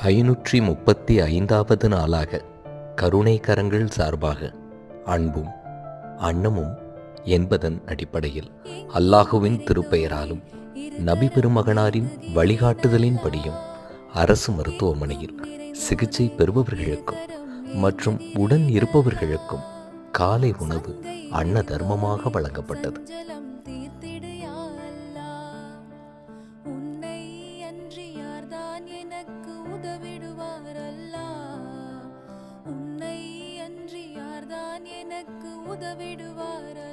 535வது நாளாக கருணை கரங்கள் சார்பாக அன்பும் அன்னமும் என்பதன் அடிப்படையில் அல்லாஹுவின் திருப்பெயராலும் நபி பெருமகனாரின் வழிகாட்டுதலின்படியும் அரசு மருத்துவமனையில் சிகிச்சை பெறுபவர்களுக்கும் மற்றும் உடன் இருப்பவர்களுக்கும் காலை உணவு அன்ன தர்மமாக வழங்கப்பட்டது. எனக்கு உதவிடுவார்.